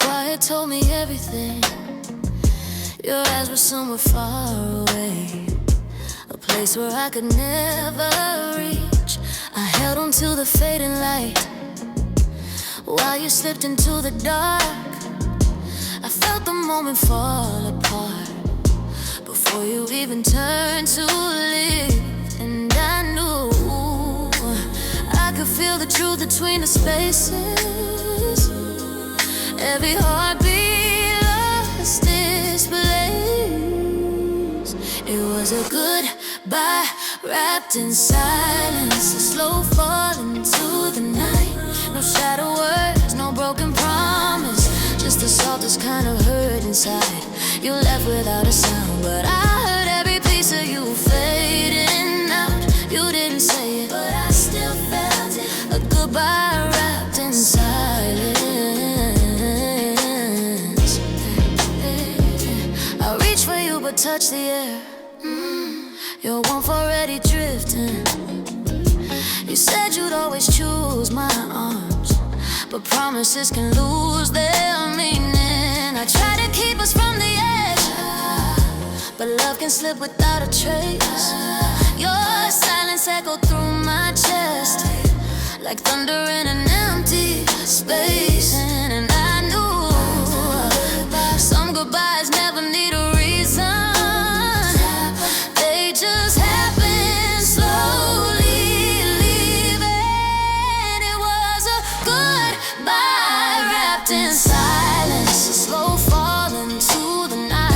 quiet told me everything. Your eyes were somewhere far away, a place where I could never reach. I held on to the fading light while you slipped into the dark. I felt the moment fall apart before you even turned to leave. And I knew I could feel the truth between the spaces. Every heartbeat lost its place. It was a goodbye wrapped in silence, a slow fall into the night. No shadow words, no broken promise, just the softest kind of hurt inside. You left without a sound, but I heard every piece of you fading out. You didn't say it, but I still felt it. A goodbye wrapped in silence. I reached for you but touched the air. Your warmth already drifting. You said you'd always choose my arms, but promises can lose their meaning. I tried to keep us from the edge, but love can slip without a trace. Your silence echoed through my chest like thunder in an empty space. And I knew some goodbyes never need a reason. They just happen slowly, leaving. It was a goodbye wrapped in silence, a slow fall into the night.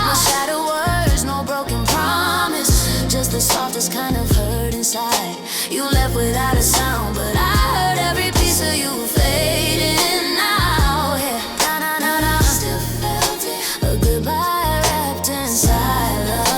No shadow words, no broken promise, just the softest kind of hurt inside. You left without a sound, but I heard every piece of you fading now. Yeah, na-na-na-na, still felt it. A goodbye wrapped in silence.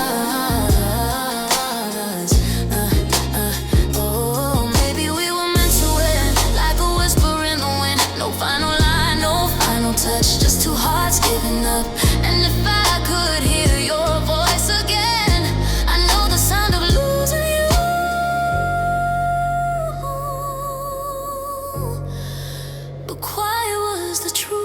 Oh, maybe we were meant to win, like a whisper in the wind. No final line, no final touch, just two hearts giving up. And if I could hear your voice again, I know the sound of losing you. But quiet was the truth.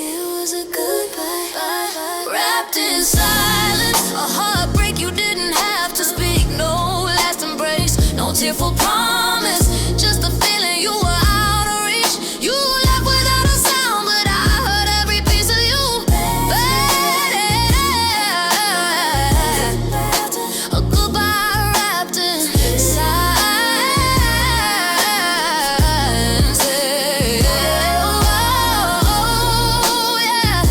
It was a goodbye wrapped in silence, a heartbreak you didn't have to speak. No last embrace, no tearful promise, just the feeling you were out of reach. You left without a sound, but I heard every piece of you fading. A goodbye wrapped in silence. Oh, yeah.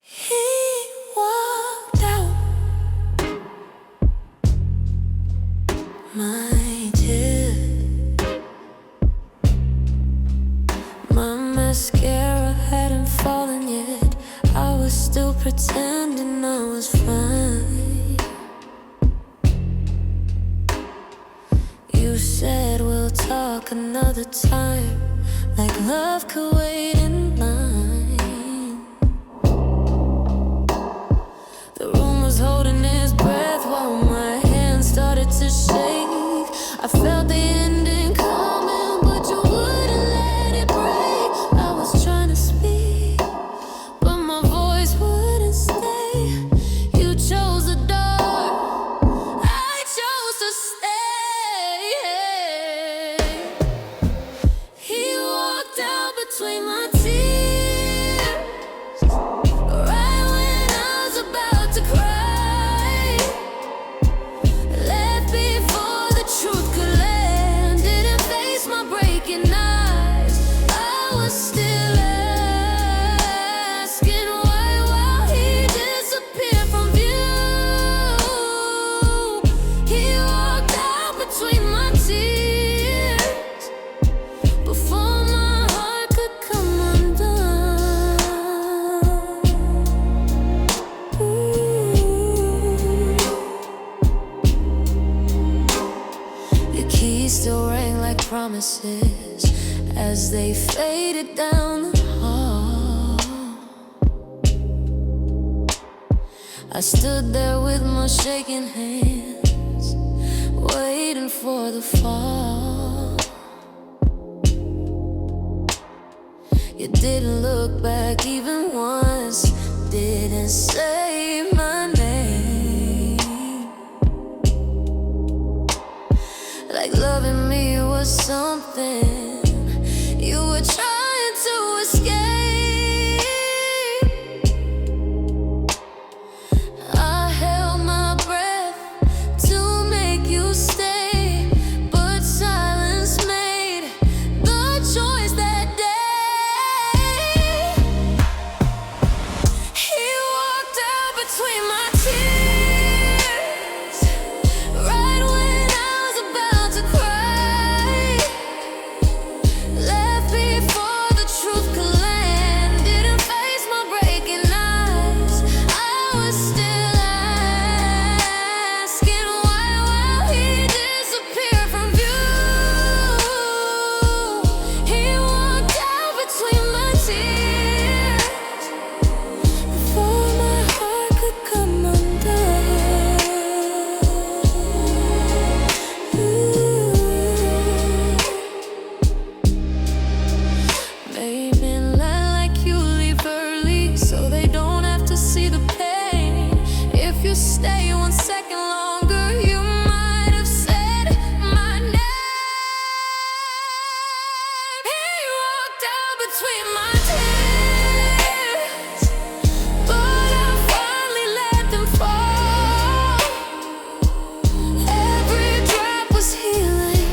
He walked out, my dear. My mascara hadn't fallen yet. I was still pretending I was fine. You said we'll talk another time, like love could wait in line. The room was holding its breath while my hands started to shake. I felt the ending coming, but you wouldn't let it break. I was trying to speak, but my voice wouldn't stay. You chose the door, I chose to stay. He walked out between my teeth. promises as they faded down the hall. I stood there with my shaking hands, waiting for the fall. You didn't look back even once, didn't say my name. Like loving me was something you were trying to escape. I held my breath to make you stay, but silence made the choice that day. He walked out between my tears, right when I was about to cry. Left before the truth could land, didn't face my breaking eyes. I was still asking why will he disappear from view. He walked out between my tears before my heart could come undone. Made men lie like you leave early so they don't have to see the pain. If you stay 1 second longer, you might have said my name. He walked out between my tears, but I finally let them fall. Every drop was healing,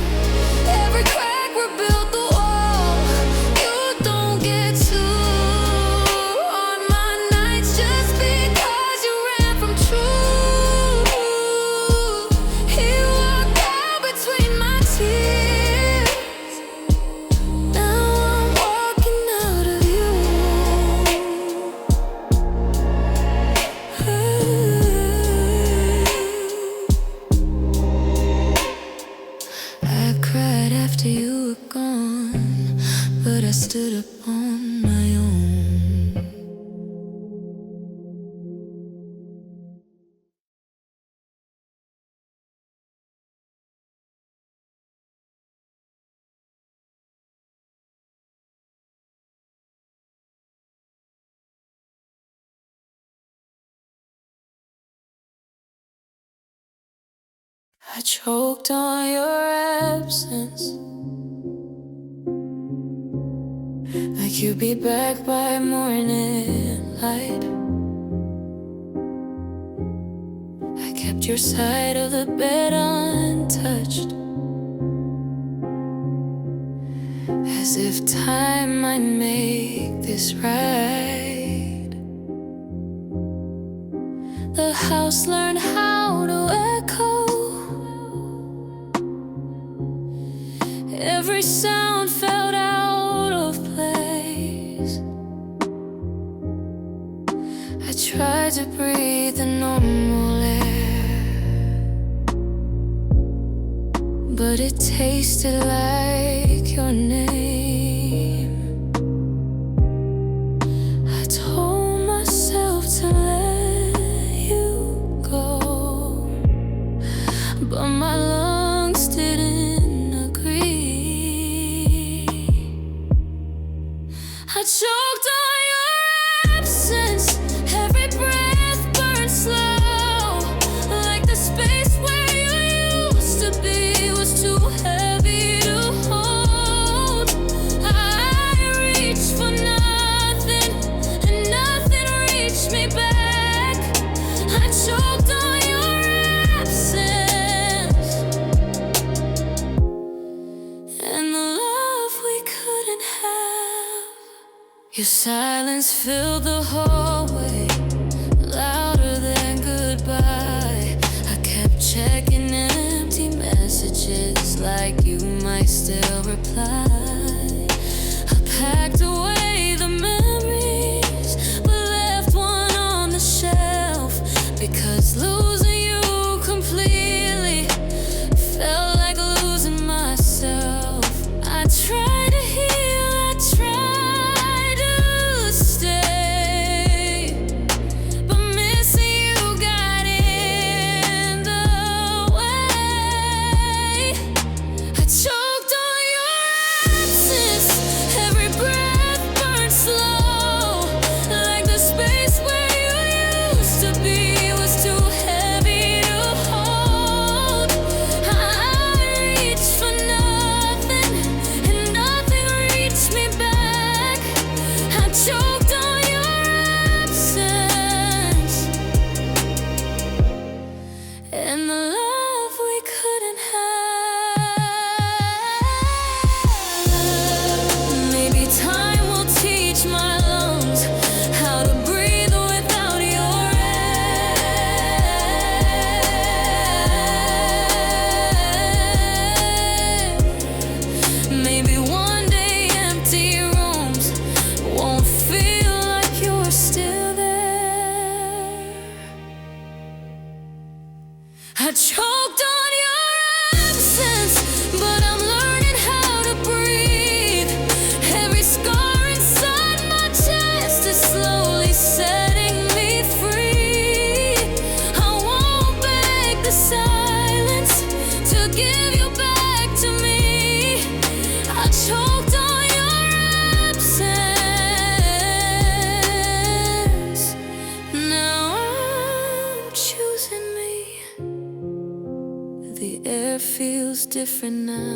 every crack rebuilt the wall. You don't get to on my nights just because you ran from truth. He walked out between my tears. Now I'm walking out of you. I cried after you were gone, but I stood up on my own. I choked on your absence, like you'd be back by morning light. I kept your side of the bed untouched, as if time might make this right. The house learned how to echo, every sound felt out of place. I tried to breathe the normal air, but it tasted like your name. I told myself to let you go, but my lungs didn't agree. I choked on your absence, every breath burned slow, like the space where you used to be was too heavy to hold. I reached for nothing, and nothing reached me back. I choked on your absence, and the love we couldn't have. Your silence filled the hallway, louder than goodbye. I kept checking empty messages like you might still reply. I packed away the memories, but left one on the shelf, because losing you completely felt like losing myself. choked on your absence, but I'm learning how to breathe. Every scar inside my chest is slowly setting me free. I won't beg the silence to give you back to me. I choked on your absence. Now I'm choosing me. The air feels different now.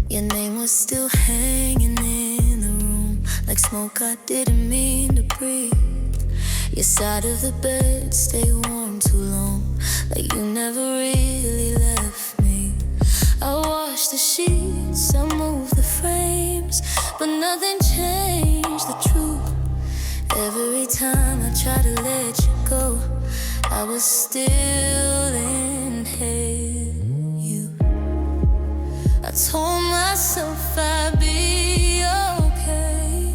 Your name was still hanging in the room, like smoke I didn't mean to breathe. Your side of the bed stayed warm too long, like you never really left me. I washed the sheets, I moved the frames, but nothing changed the truth. Every time I tried to let you go, I was still inhaling you. I told myself I'd be okay.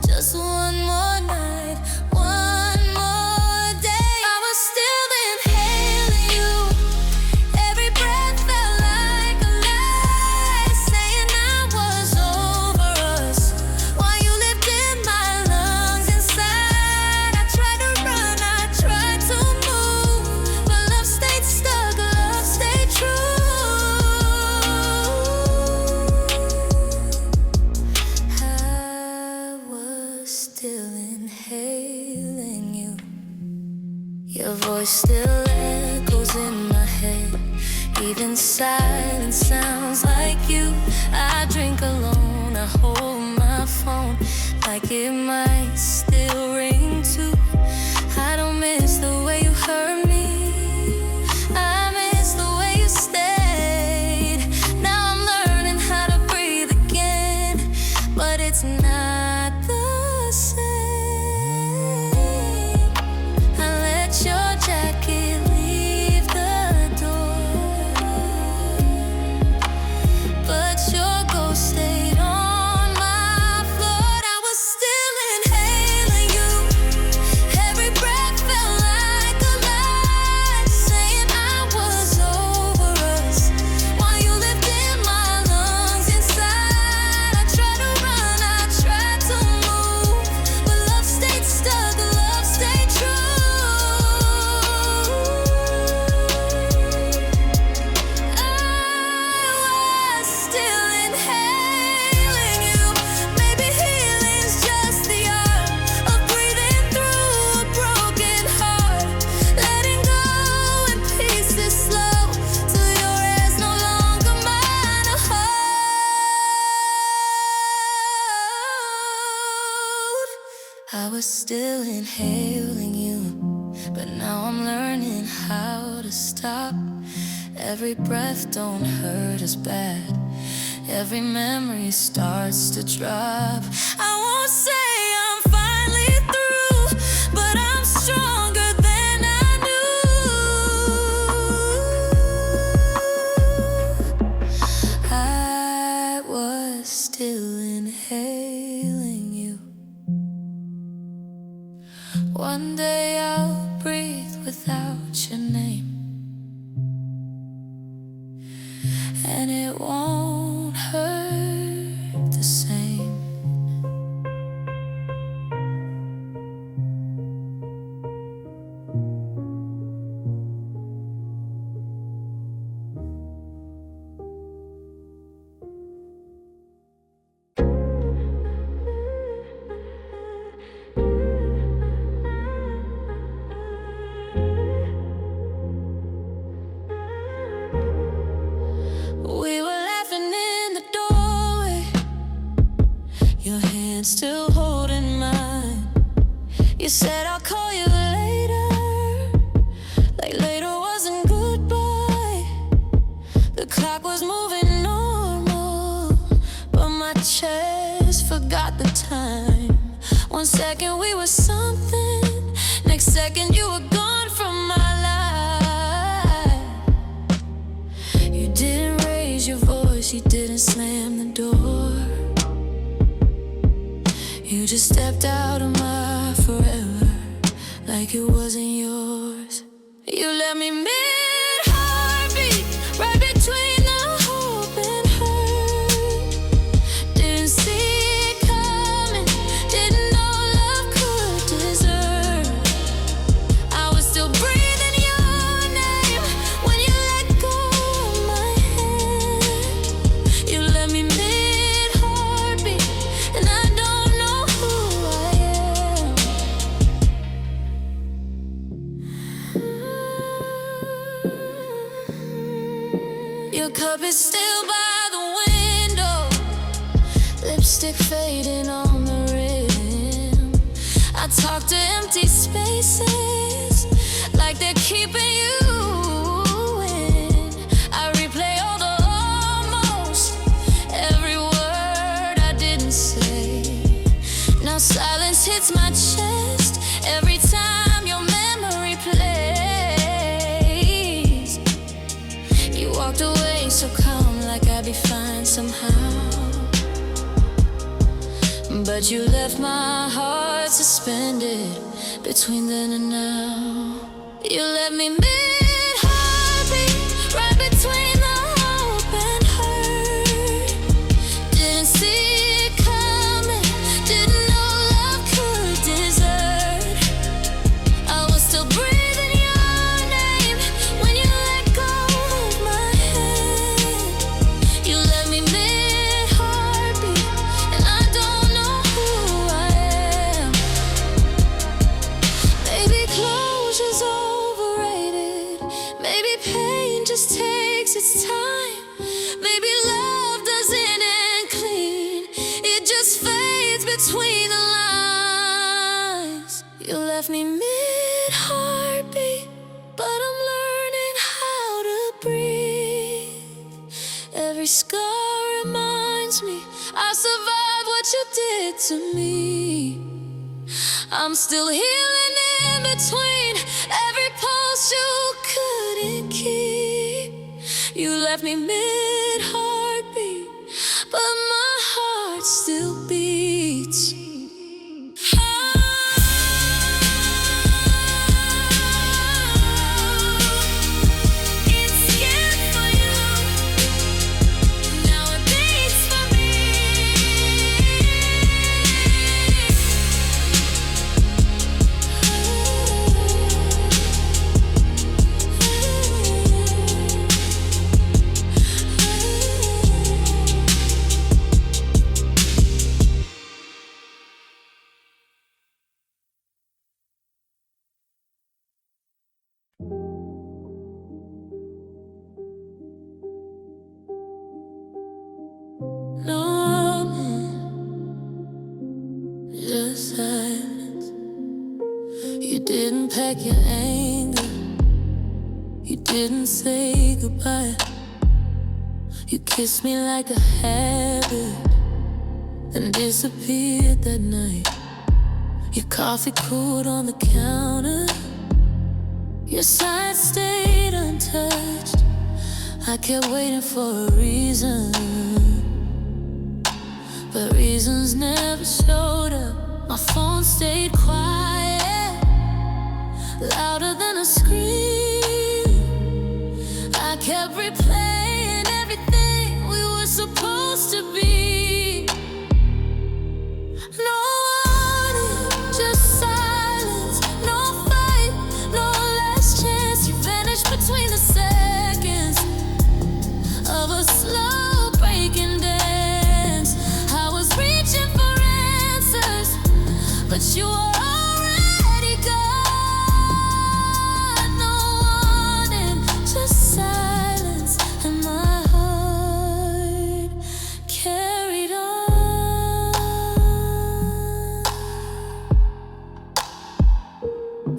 Just one more night, one more day. I was still inhaling you. Every breath felt like a lie, saying I was over us, while you lived in my lungs inside. I tried to run, I tried to move, but love stayed stuck, love stayed true. Still inhaling you. Your voice still echoes in my head. Even silence sounds like you. I drink alone, I hold my phone like it might still ring too. I don't miss the way you hurt me, I miss the way you stayed. Now I'm learning how to breathe again, but it's not the same. I let your jacket leave the door, but your ghost stayed on my floor. I was still inhaling you. Every breath felt like a lie, saying I was over us, while you lived in my lungs inside. I tried to run, I tried to move, but love stayed stuck, love stayed true. I was still inhaling you. Maybe healing's just the art of breathing through a broken heart, letting go in pieces slow, till your air's no longer mine to hold. I was still inhaling you, but now I'm learning how to stop. Every breath don't hurt as bad, every memory starts to drop. I won't say I'm finally through, but I'm stronger than I knew. I was still inhaling you. One day I'll breathe without your name, and it won't hurt the same. We were laughing in the doorway, your hand still holding mine. You said I'll call you later, like later wasn't goodbye. The clock was moving normal, but my chest forgot the time. 1 second we were something, next second you were gone from my life. and slammed the door. You just stepped out of my forever like it wasn't yours. You left me mid-heartbeat, right between the hope and hurt. Didn't see it coming, didn't know love could desert. I was still breathing your name when you let go of my hand. You left me mid-heartbeat, and I don't know who I am. Your cup is still by the window, lipstick fading on the rim. I talk to empty spaces like they're keeping you in. I replay all the almost, every word I didn't say. Now silence hits my chest every time your memory plays. You walked away so calm, like I'd be fine somehow. But you left my heart suspended between then and now. You left me mid-heartbeat, right between the hope and hurt. Didn't see it coming, didn't know love could desert. I was still breathing your name when you let go of my hand. You left me mid-heartbeat, and I don't know who I am. Maybe closure's overrated. Maybe pain just takes its time. Maybe love doesn't end clean, it just fades between the lines. You left me mid-heartbeat, but I'm learning how to breathe. Every scar reminds me I survived what you did to me. I'm still healing in between every pulse you couldn't keep. You left me mid-heartbeat, but my heart still beats. It's scared for you, now it beats for me. No, just silence. You didn't pack your anger, you didn't say goodbye. You kissed me like a habit, then disappeared that night. Your coffee cooled on the counter, your side stayed untouched. I kept waiting for a reason, but reasons never showed up. My phone stayed quiet, louder than a scream. I kept replaying everything we were supposed to be. No warning, just silence. No fight, no last chance. You vanished between the seconds of a slow breaking dance. I was reaching for answers, but you were already gone. No warning, just silence, and my heart carried on.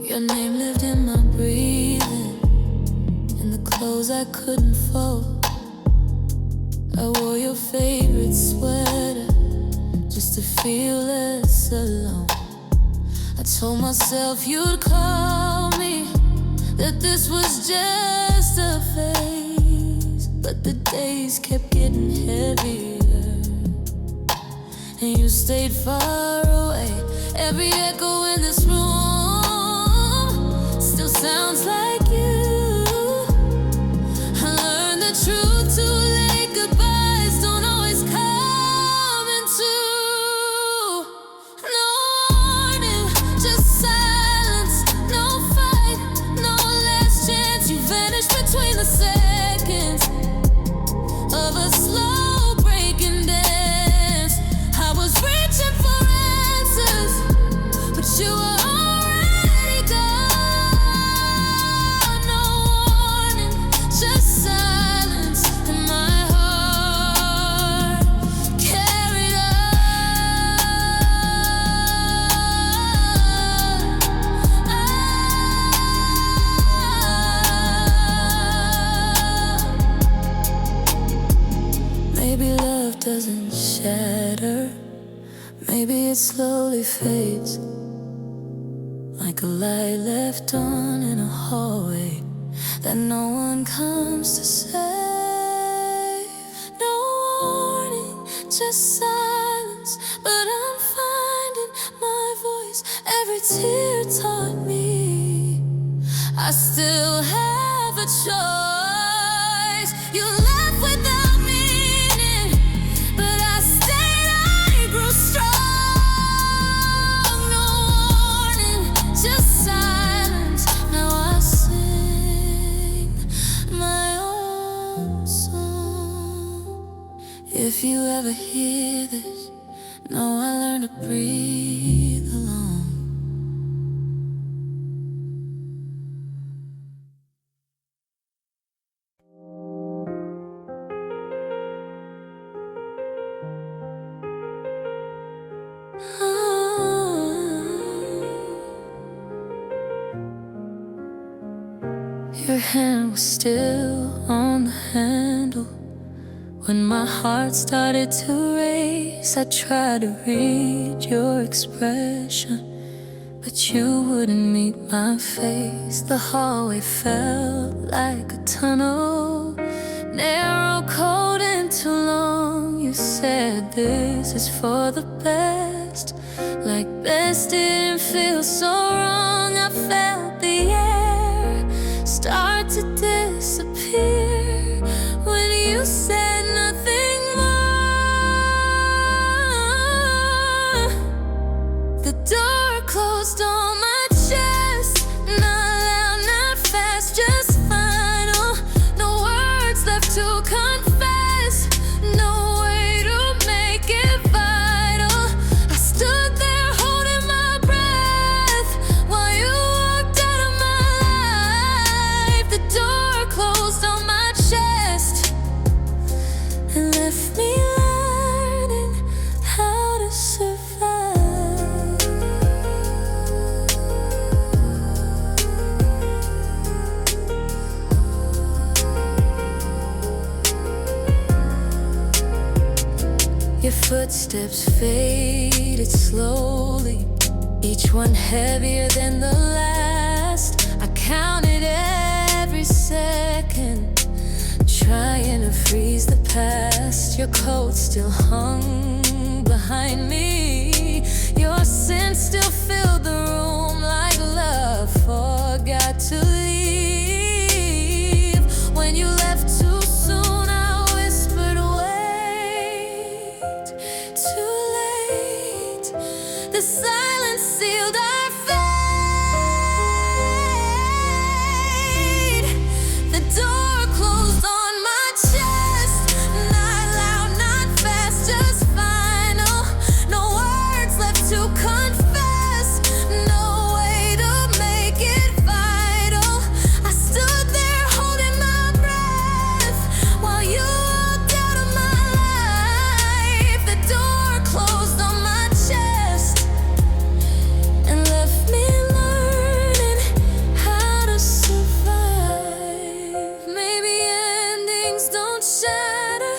Your name lived in my breathing, in the clothes I couldn't fold. I wore your favorite sweater just to feel less alone. I told myself you'd call me, that this was just a phase. but the days kept getting heavier, and you stayed far away. Every echo in this room still sounds like you. I learned the truth too late. Goodbyes don't always come in two. No warning, just silence. No fight, no last chance. You vanished between the seconds of a slow breaking dance. I was reaching for answers, but you were already gone. No warning, just silence, and my heart carried on. Maybe love doesn't shatter. Maybe it slowly fades, like a light left on in a hallway that no one comes to save. No warning, just silence, but I'm finding my voice. Every tear taught me I still have a choice. You left without meaning, but I stayed, I grew strong. No warning, just silence. Now I sing my own song. If you ever hear this, know I learned to breathe alone. Your hand was still on the handle when my heart started to race. I tried to read your expression, but you wouldn't meet my face. The hallway felt like a tunnel, narrow, cold, and too long. You said this is for the best, like best didn't feel so wrong. I felt the air start to disappear when you said nothing more. The door closed on my chest, not loud, not fast, just final. No words left to confess, no way to make it vital. I stood there holding my breath while you walked out of my life. The door closed on my chest and left me learning how to survive. Your footsteps faded slowly, each one heavier than the last. I counted every second, trying to freeze the past. Your coat still hung behind me, your scent still filled the room like love forgot to leave. When you left too soon, I whispered, wait, too late. The silence sealed our fate. The door closed on my chest, not loud, not fast, just final. No words left to confess, no way to make it vital. I stood there holding my breath while you walked out of my life. The door closed on my chest and left me learning how to survive. Maybe endings don't shatter,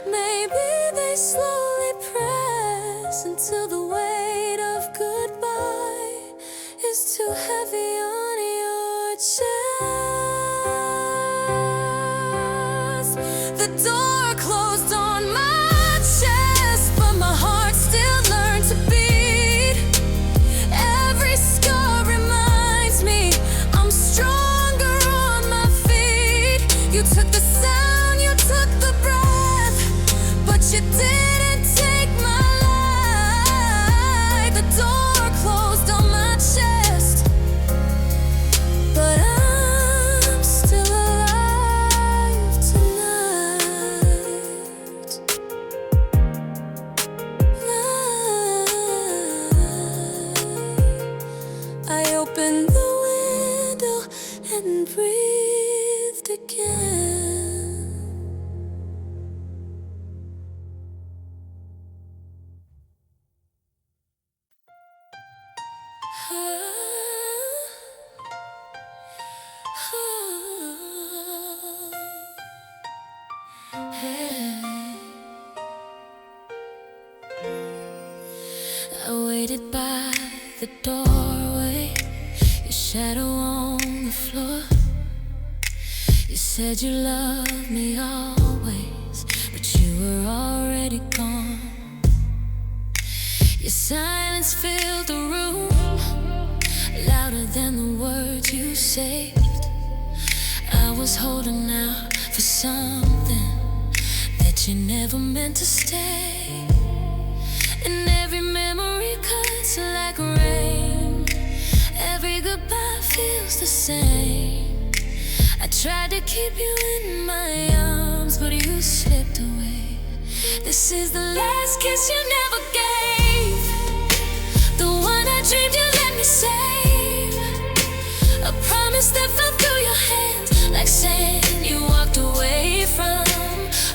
maybe they slowly press until the weight of goodbye is too heavy on your chest. I opened the window and breathed again. I waited by the doorway, your shadow on the floor. You said you loved me always, but you were already gone. Your silence filled the room, louder than the words you saved. I was holding out for something that you never meant to stay. And every memory cuts like rain, every goodbye feels the same. I tried to keep you in my arms, but you slipped away. This is the last kiss you never gave, the one I dreamed you let me save. A promise that fell through your hands like sand you walked away from.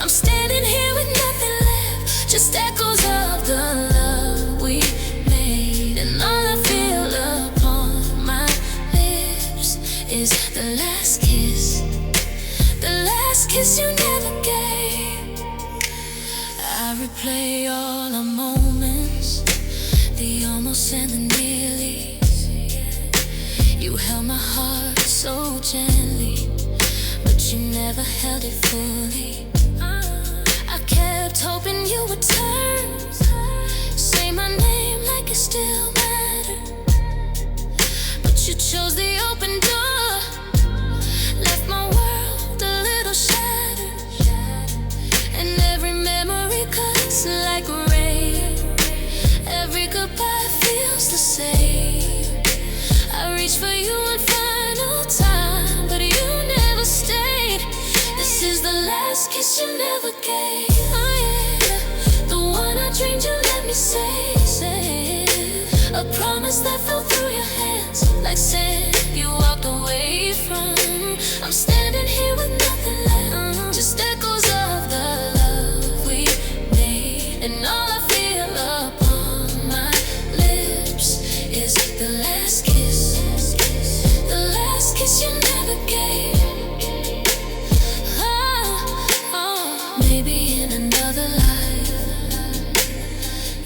I'm standing here with nothing left, just echoes of the love we made. And all I feel upon my lips is the last kiss, the last kiss you never gave. I replay all our moments, the almost and the nearlies. You held my heart so gently, but you never held it fully. I kept hoping you would turn, say my name like it still mattered, but you chose the open door, left my world a little shattered. And every memory cuts like rain, every goodbye feels the same. I reached for you one final time, but you never stayed. This is the last kiss you never gave. Oh yeah, the one I dreamed you let me say. A promise that fell through your hands like sand you walked away from. I'm standing here with nothing left, just echoes of the love we made. And all I feel upon my lips is the last kiss, the last kiss you never gave. Maybe in another life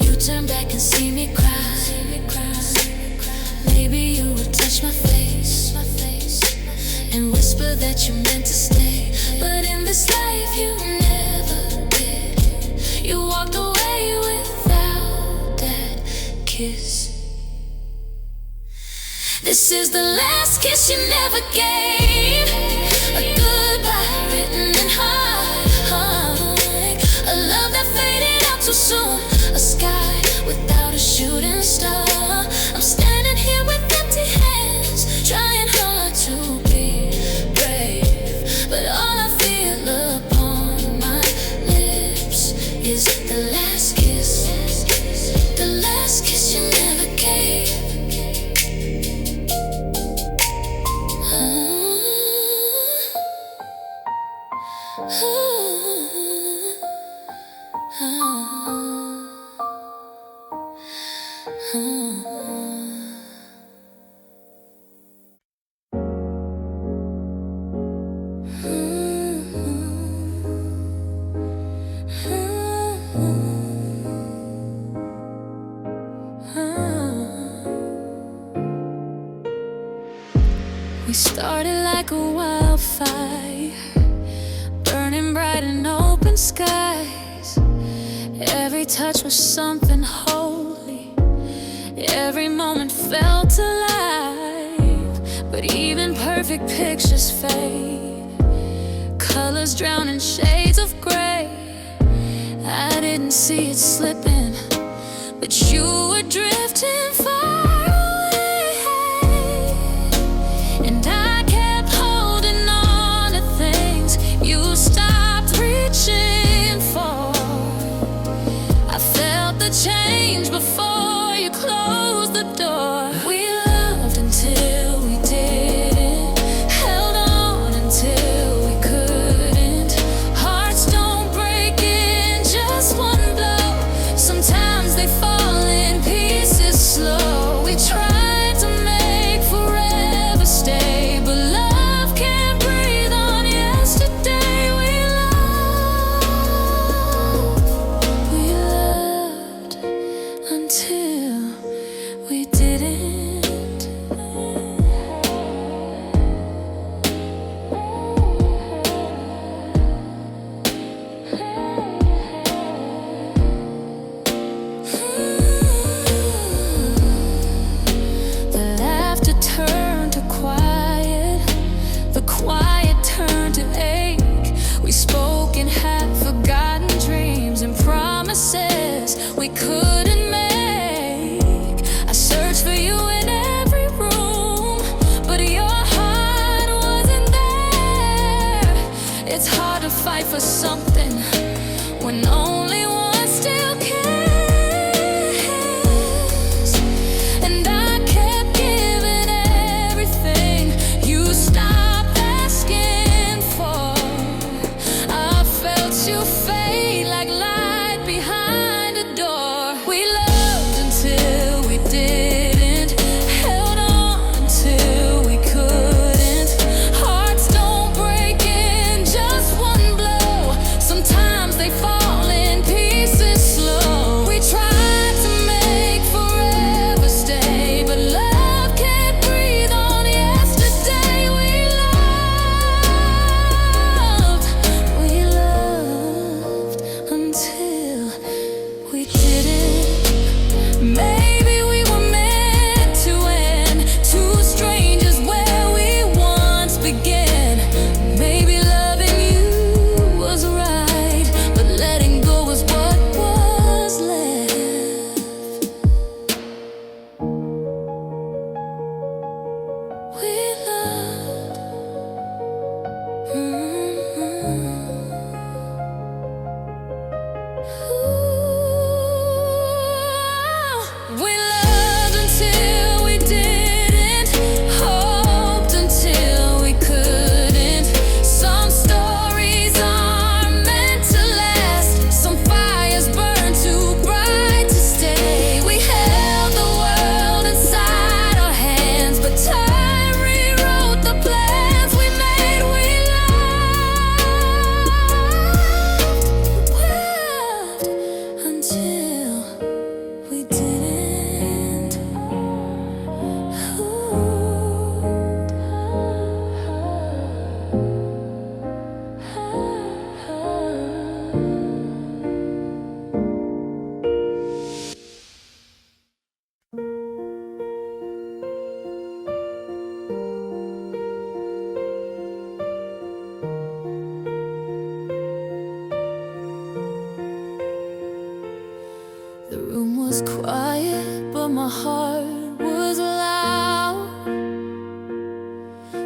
you turn back and see me cry. Maybe you would touch my face and whisper that you meant to stay. But in this life you never did. You walked away without that kiss. This is the last kiss you never gave, a goodbye written in heart, a love that faded out too soon, a sky without a shooting star. I'm standing here with empty hands, trying hard to be brave, but all I feel upon my lips is the last kiss, the last kiss you never gave. We started like a wildfire, burning bright in open skies. Every touch was something holy, every moment felt alive. But even perfect pictures fade, colors drown in shades of gray. I didn't see it slipping, but you were drifting far away. And I kept holding on to things you stopped reaching for. I felt the change before you closed the door. We loved until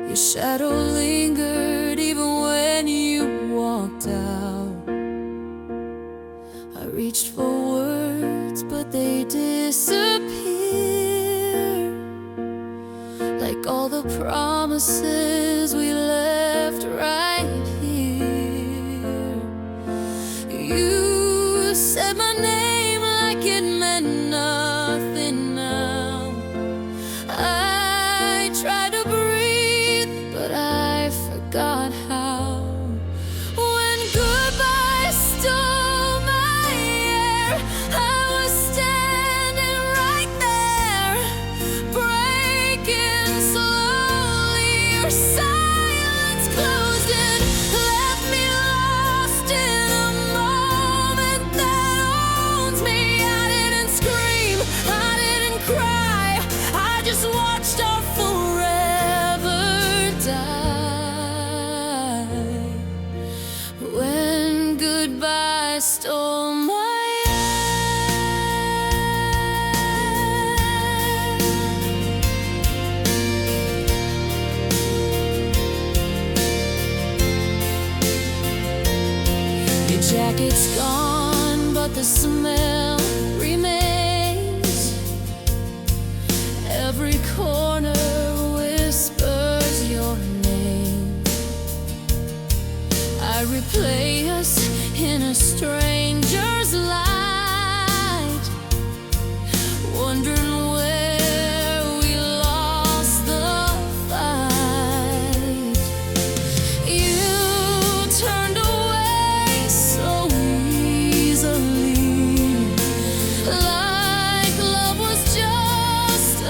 Your shadow lingered even when you walked out. I reached for words, but they disappeared, like all the promises we left right here. You said my name like it meant nothing now. I tried to breathe, but I forgot how. When goodbye stole my air, I was standing right there, breaking slowly. Your silence closed and left me lost in a moment that owns me. I didn't scream, I didn't cry, I just watched our forever die. When goodbye stole my air. Your jacket's gone, but the smell remains. Every corner whispers your name. I replay us in a stranger's light, wondering where we lost the fight. You turned away so easily, like love was just a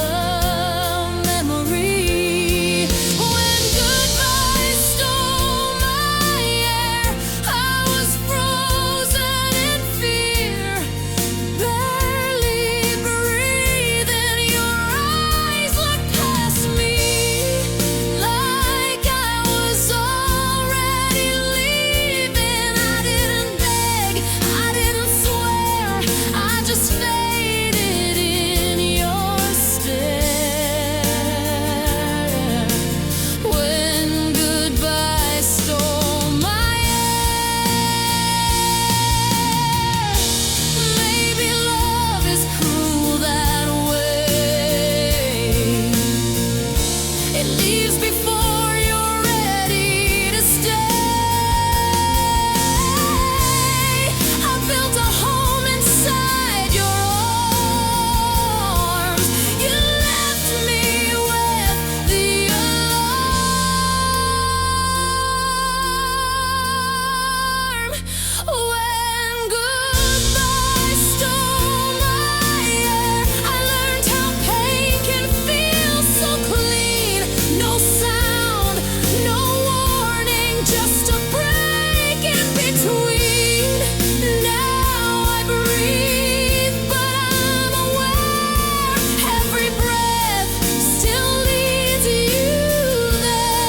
memory. When goodbye stole my air, I was frozen in fear, barely breathing. Your eyes looked past me, like I was already leaving. I didn't beg, I didn't swear, I just faded in your stare. When goodbye stole my air. Maybe love is cruel that way. It leaves before you're ready to stay. I built a home inside your arms. You left me with the alarm. When goodbye stole my air, I learned how pain can feel so clean. No sound, no warning, just a break in between. Now I breathe, but I'm aware every breath still leads you there.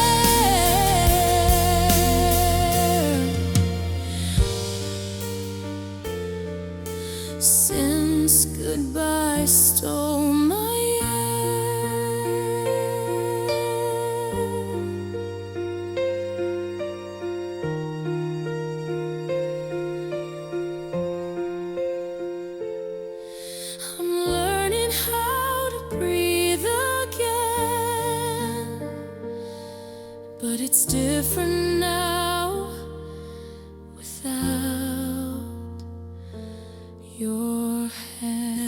Since goodbye stole my air. I'm learning how to breathe again, but it's different now without your hand.